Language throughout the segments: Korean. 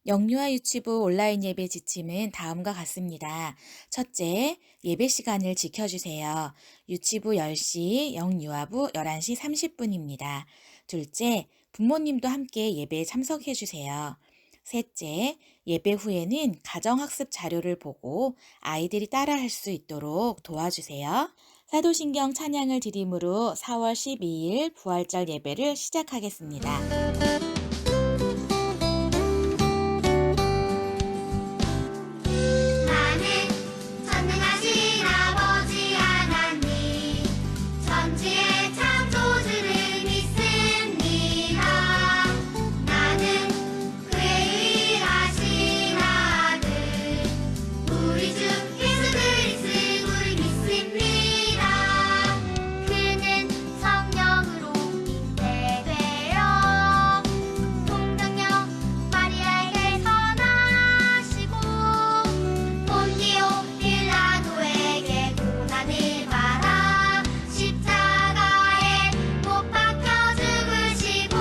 영유아 유치부 온라인 예배 지침은 다음과 같습니다. 첫째, 예배 시간을 지켜주세요. 유치부 10시, 영유아부 11시 30분입니다. 둘째, 부모님도 함께 예배에 참석해 주세요. 셋째, 예배 후에는 가정학습 자료를 보고 아이들이 따라할 수 있도록 도와주세요. 사도신경 찬양을 드림으로 4월 12일 부활절 예배를 시작하겠습니다. 나는 전능하신 아버지 하나님 천지의 창조주를 믿습니다. 나는 그의 유일하신 아들 우리 주 예수 그리스도를 믿습니다. 그는 성령으로 잉태되어 동정녀 마리아에게서 나시고 본디오 빌라도에게 고난을 받아 십자가에 못 박혀 죽으시고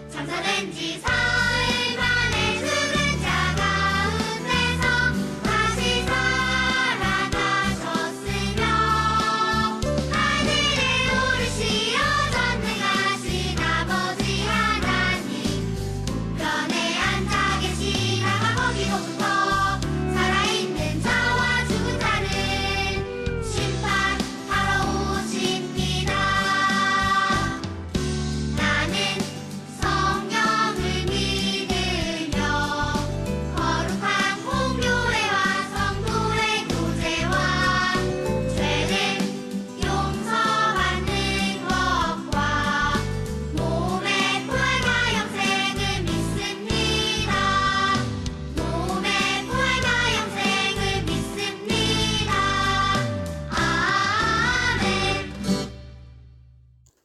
장사된 지 사흘 만에 죽은 자 가운데서 다시 살아나셨으며 하늘에 오르시어 전능하신 아버지 하나님 우편에 앉아 계시다가 거기로부터 살아있는 자와 죽은 자를 심판하러 오십니다. 나는 성령을 믿으며 거룩한 공교회와 성도의 교제와 죄를 용서받는 것과 몸의 부활과 영생을 믿습니다. 몸의 부활과 영생을 믿습니다. 아멘.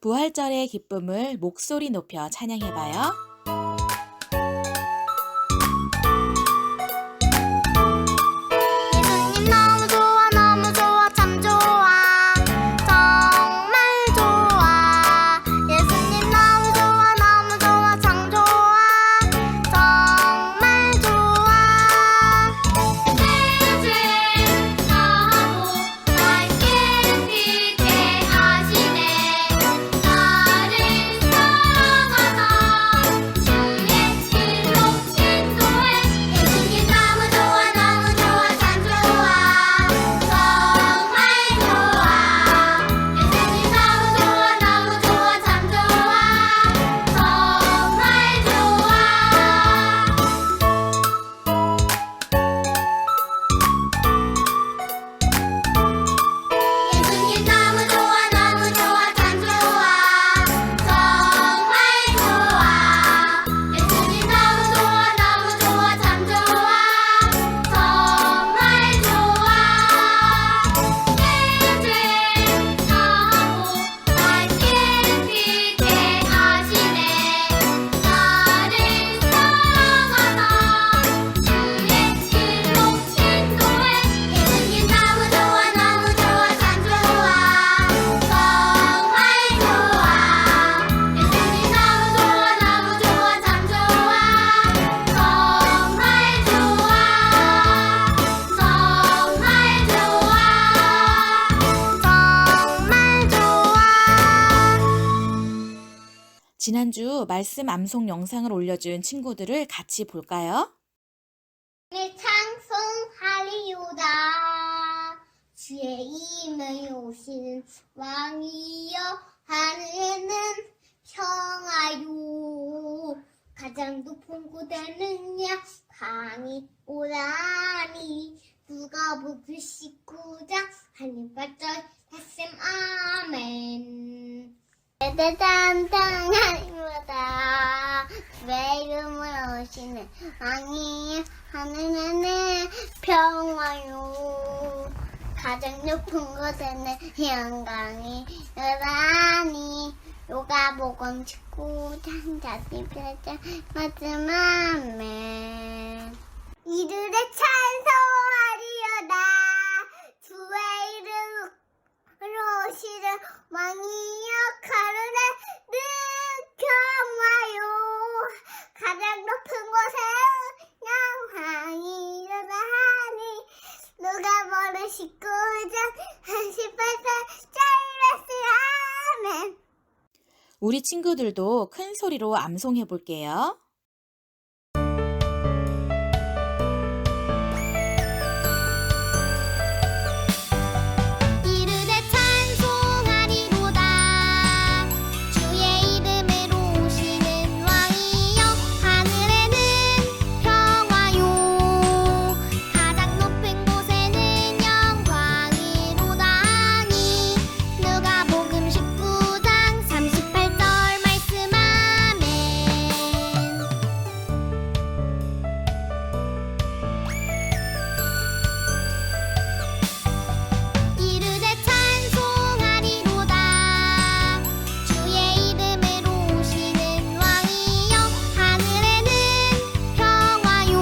부활절의 기쁨을 목소리 높여 찬양해봐요. 예수님 너무 좋아 너무 좋아 참 좋아 정말 좋아 예수님 너무 좋아 너무 좋아 참 좋아 정말 좋아 내 죄 사하고 날 깨끗게 하시네 나를 사랑하사 주의 길로 인도해 예수님 너무 좋아 너무 좋아 참 좋아 정말 좋아 예수님 너무 좋아 너무 좋아 참 좋아 정말 예수님 너무 좋아 너무 좋아 참 좋아 정말 좋아 예수님 너무 좋아 너무 좋아 참 좋아 정말 좋아 내 죄 사하고 날 깨끗게 하시네 나를 사랑하사 주의 길로 인도해 예수님 너무 좋아 너무 좋아 참 좋아 정말 좋아 예수님 너무 좋아 너무 좋아 참 좋아 정말 좋아 지난주 말씀 암송 영상을 올려준 친구들을 같이 볼까요? 찬송하리로다 주의 이름을 오시는 왕이여 하늘에는 평화요 가장 높은 곳에는 영광이 오라니 누가복음 19장 하늘 발전 말씀 아멘 대단하리로다 주의 이름을 오시는 왕이 하늘에는 평화요 가장 높은 곳에는 영광이 여라니 요가복음 19장 자기 별장 말씀 아멘 이들의 찬송하리로다 주의 이름으로 오시는 왕이여 가르네 늘 평화요 가장 높은 곳에 우리 친구들도 큰 소리로 암송해 볼게요. 이르되 찬송하리로다 주의 이름으로 오시는 왕이여 하늘에는 평화요 가장 높은 곳에는 영광이로다니 누가복음 19장 38절 말씀 아멘. 이르되 찬송하리로다 주의 이름으로 오시는 왕이여 하늘에는 평화요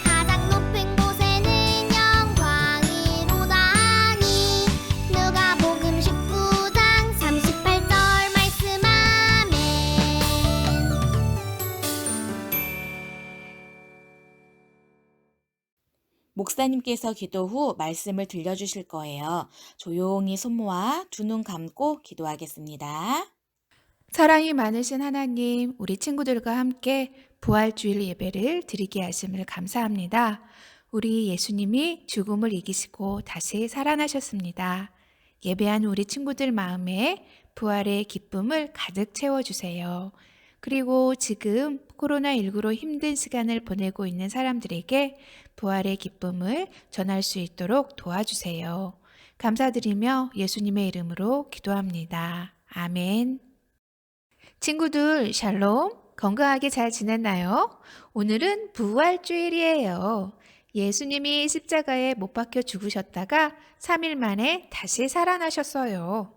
가장 높은 곳에는 영광이로다니 누가복음 19장 38절 말씀 아멘. 목사님께서 기도 후 말씀을 들려주실 거예요. 조용히 손 모아 두 눈 감고 기도하겠습니다. 사랑이 많으신 하나님, 우리 친구들과 함께 부활주일 예배를 드리게 하심을 감사합니다. 우리 예수님이 죽음을 이기시고 다시 살아나셨습니다. 예배한 우리 친구들 마음에 부활의 기쁨을 가득 채워주세요. 그리고 지금 코로나19로 힘든 시간을 보내고 있는 사람들에게 부활의 기쁨을 전할 수 있도록 도와주세요. 감사드리며 예수님의 이름으로 기도합니다. 아멘. 친구들 샬롬, 건강하게 잘 지냈나요? 오늘은 부활주일이에요. 예수님이 십자가에 못 박혀 죽으셨다가 3일 만에 다시 살아나셨어요.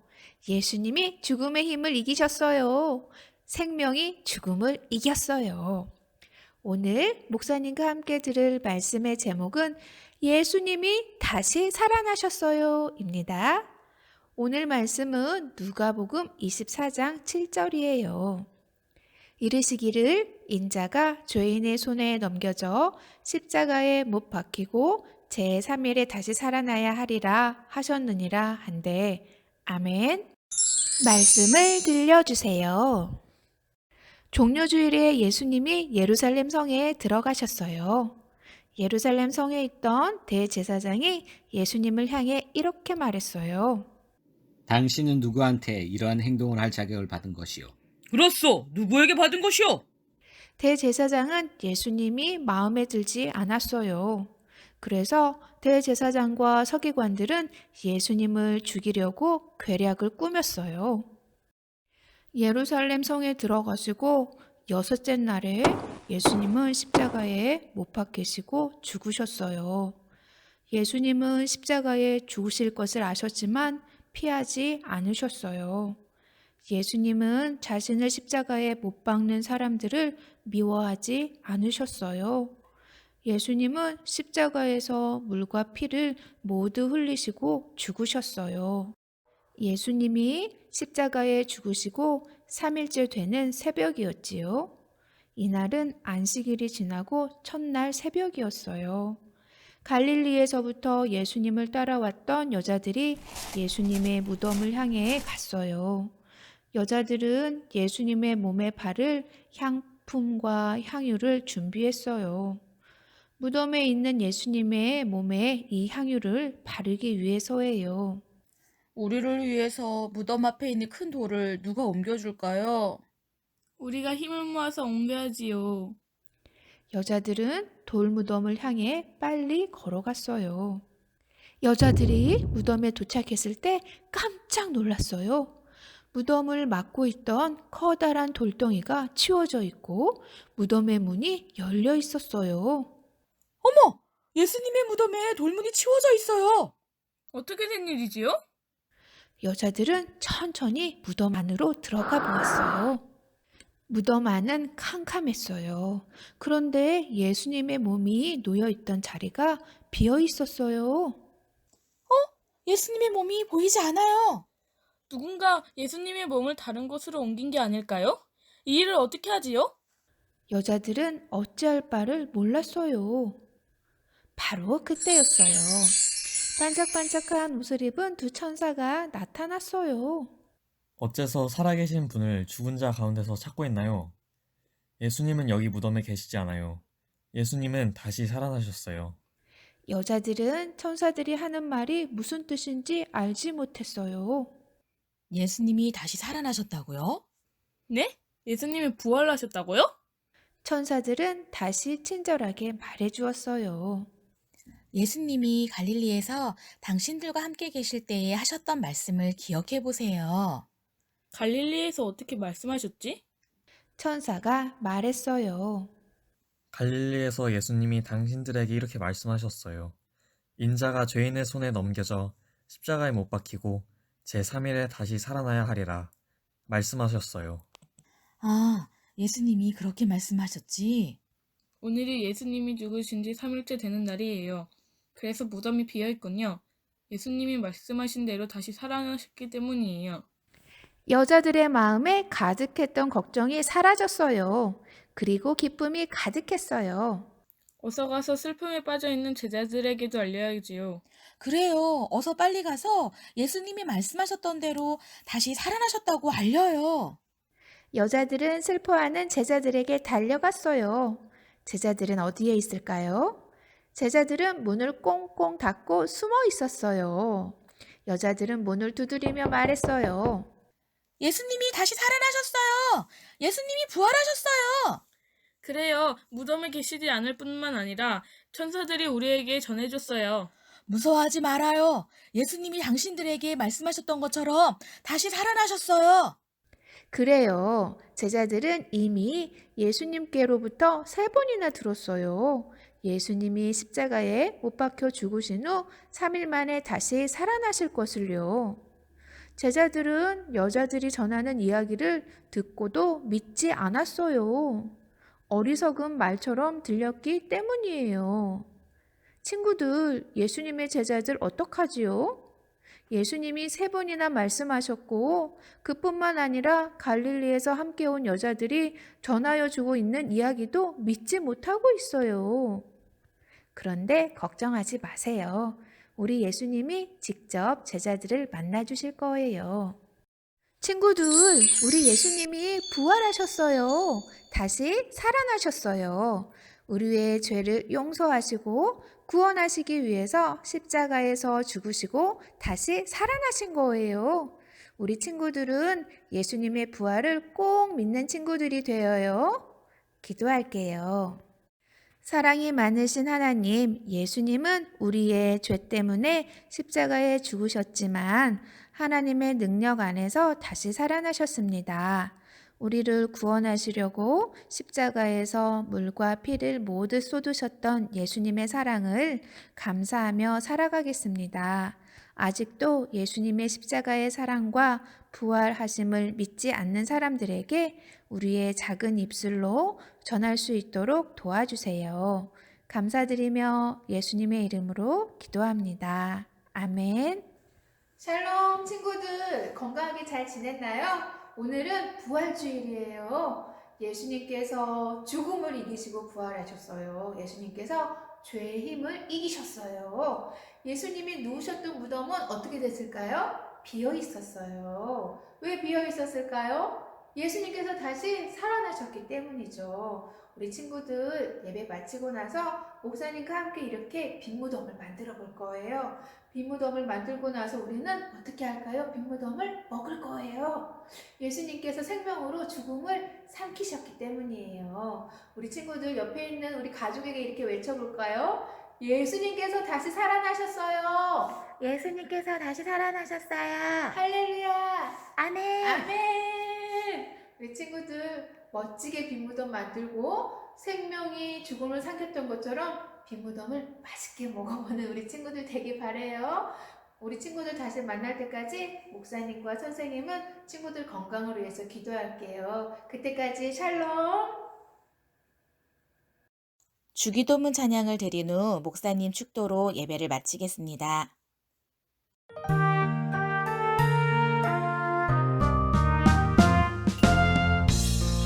예수님이 죽음의 힘을 이기셨어요. 생명이 죽음을 이겼어요. 오늘 목사님과 함께 들을 말씀의 제목은 예수님이 다시 살아나셨어요입니다. 오늘 말씀은 누가복음 24장 7절이에요. 이르시기를 인자가 죄인의 손에 넘겨져 십자가에 못 박히고 제3일에 다시 살아나야 하리라 하셨느니라 한데 아멘. 말씀을 들려주세요. 종려주일에 예수님이 예루살렘 성에 들어가셨어요. 예루살렘 성에 있던 대제사장이 예수님을 향해 이렇게 말했어요. 당신은 누구한테 이러한 행동을 할 자격을 받은 것이요? 그렇소. 누구에게 받은 것이오? 대제사장은 예수님이 마음에 들지 않았어요. 그래서 대제사장과 서기관들은 예수님을 죽이려고 괴략을 꾸몄어요. 예루살렘 성에 들어가시고 6째 날에 예수님은 십자가에 못 박히시고 죽으셨어요. 예수님은 십자가에 죽으실 것을 아셨지만 피하지 않으셨어요. 예수님은 자신을 십자가에 못 박는 사람들을 미워하지 않으셨어요. 예수님은 십자가에서 물과 피를 모두 흘리시고 죽으셨어요. 예수님이 십자가에 죽으시고 3일째 되는 새벽이었지요. 이날은 안식일이 지나고 첫날 새벽이었어요. 갈릴리에서부터 예수님을 따라왔던 여자들이 예수님의 무덤을 향해 갔어요. 여자들은 예수님의 몸에 바를 향품과 향유를 준비했어요. 무덤에 있는 예수님의 몸에 이 향유를 바르기 위해서예요. 우리를 위해서 무덤 앞에 있는 큰 돌을 누가 옮겨줄까요? 우리가 힘을 모아서 옮겨야지요. 여자들은 돌무덤을 향해 빨리 걸어갔어요. 여자들이 무덤에 도착했을 때 깜짝 놀랐어요. 무덤을 막고 있던 커다란 돌덩이가 치워져 있고 무덤의 문이 열려 있었어요. 어머! 예수님의 무덤에 돌문이 치워져 있어요. 어떻게 된 일이지요? 여자들은 천천히 무덤 안으로 들어가 보았어요. 무덤 안은 캄캄했어요. 그런데 예수님의 몸이 놓여 있던 자리가 비어 있었어요. 예수님의 몸이 보이지 않아요. 누군가 예수님의 몸을 다른 곳으로 옮긴 게 아닐까요? 이 일을 어떻게 하지요? 여자들은 어찌할 바를 몰랐어요. 바로 그때였어요. 반짝반짝한 옷을 입은 두 천사가 나타났어요. 어째서 살아계신 분을 죽은 자 가운데서 찾고 있나요? 예수님은 여기 무덤에 계시지 않아요. 예수님은 다시 살아나셨어요. 여자들은 천사들이 하는 말이 무슨 뜻인지 알지 못했어요. 예수님이 다시 살아나셨다고요? 네? 예수님이 부활하셨다고요? 천사들은 다시 친절하게 말해 주었어요. 예수님이 갈릴리에서 당신들과 함께 계실 때에 하셨던 말씀을 기억해 보세요. 갈릴리에서 어떻게 말씀하셨지? 천사가 말했어요. 갈릴리에서 예수님이 당신들에게 이렇게 말씀하셨어요. 인자가 죄인의 손에 넘겨져 십자가에 못 박히고 제3일에 다시 살아나야 하리라 말씀하셨어요. 아, 예수님이 그렇게 말씀하셨지? 오늘이 예수님이 죽으신 지 3일째 되는 날이에요. 그래서 무덤이 비어있군요. 예수님이 말씀하신 대로 다시 살아나셨기 때문이에요. 여자들의 마음에 가득했던 걱정이 사라졌어요. 그리고 기쁨이 가득했어요. 어서 가서 슬픔에 빠져있는 제자들에게도 알려야지요. 그래요. 어서 빨리 가서 예수님이 말씀하셨던 대로 다시 살아나셨다고 알려요. 여자들은 슬퍼하는 제자들에게 달려갔어요. 제자들은 어디에 있을까요? 제자들은 문을 꽁꽁 닫고 숨어 있었어요. 여자들은 문을 두드리며 말했어요. 예수님이 다시 살아나셨어요. 예수님이 부활하셨어요. 그래요. 무덤에 계시지 않을 뿐만 아니라 천사들이 우리에게 전해줬어요. 무서워하지 말아요. 예수님이 당신들에게 말씀하셨던 것처럼 다시 살아나셨어요. 그래요. 제자들은 이미 예수님께로부터 3번이나 들었어요. 예수님이 십자가에 못 박혀 죽으신 후 3일 만에 다시 살아나실 것을요. 제자들은 여자들이 전하는 이야기를 듣고도 믿지 않았어요. 어리석은 말처럼 들렸기 때문이에요. 친구들, 예수님의 제자들 어떡하지요? 예수님이 3번이나 말씀하셨고 그뿐만 아니라 갈릴리에서 함께 온 여자들이 전하여 주고 있는 이야기도 믿지 못하고 있어요. 그런데 걱정하지 마세요. 우리 예수님이 직접 제자들을 만나 주실 거예요. 친구들, 우리 예수님이 부활하셨어요. 다시 살아나셨어요. 우리의 죄를 용서하시고 구원하시기 위해서 십자가에서 죽으시고 다시 살아나신 거예요. 우리 친구들은 예수님의 부활을 꼭 믿는 친구들이 되어요. 기도할게요. 사랑이 많으신 하나님, 예수님은 우리의 죄 때문에 십자가에 죽으셨지만 하나님의 능력 안에서 다시 살아나셨습니다. 우리를 구원하시려고 십자가에서 물과 피를 모두 쏟으셨던 예수님의 사랑을 감사하며 살아가겠습니다. 아직도 예수님의 십자가의 사랑과 부활하심을 믿지 않는 사람들에게 우리의 작은 입술로 전할 수 있도록 도와주세요. 감사드리며 예수님의 이름으로 기도합니다. 아멘. 샬롬 친구들, 건강하게 잘 지냈나요? 오늘은 부활주일이에요. 예수님께서 죽음을 이기시고 부활하셨어요. 예수님께서 죄의 힘을 이기셨어요. 예수님이 누우셨던 무덤은 어떻게 됐을까요? 비어 있었어요. 왜 비어 있었을까요? 예수님께서 다시 살아나셨기 때문이죠. 우리 친구들 예배 마치고 나서 목사님과 함께 이렇게 빈 무덤을 만들어 볼 거예요. 빈 무덤을 만들고 나서 우리는 어떻게 할까요? 빈 무덤을 먹을 거예요. 예수님께서 생명으로 죽음을 삼키셨기 때문이에요. 우리 친구들 옆에 있는 우리 가족에게 이렇게 외쳐볼까요? 예수님께서 다시 살아나셨어요. 예수님께서 다시 살아나셨어요. 할렐루야. 아멘. 아멘. 우리 친구들 멋지게 빈 무덤 만들고 생명이 죽음을 삼켰던 것처럼 빈 무덤을 맛있게 먹어보는 우리 친구들 되길 바래요. 우리 친구들 다시 만날 때까지 목사님과 선생님은 친구들 건강을 위해서 기도할게요. 그때까지 샬롬. 주기도문 찬양을 드린 후 목사님 축도로 예배를 마치겠습니다.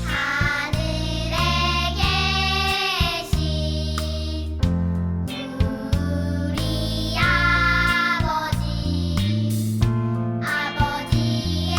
하늘에 계신 우리 아버지의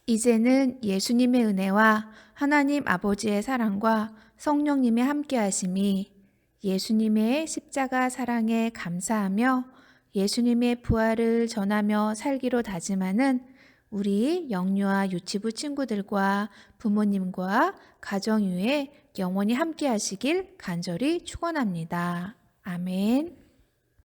이제는 예수님의 은혜와 하나님 아버지의 사랑과 성령님의 함께하심이 예수님의 십자가 사랑에 감사하며 예수님의 부활을 전하며 살기로 다짐하는 우리 영유아 유치부 친구들과 부모님과 가정 위에 영원히 함께하시길 간절히 축원합니다. 아멘.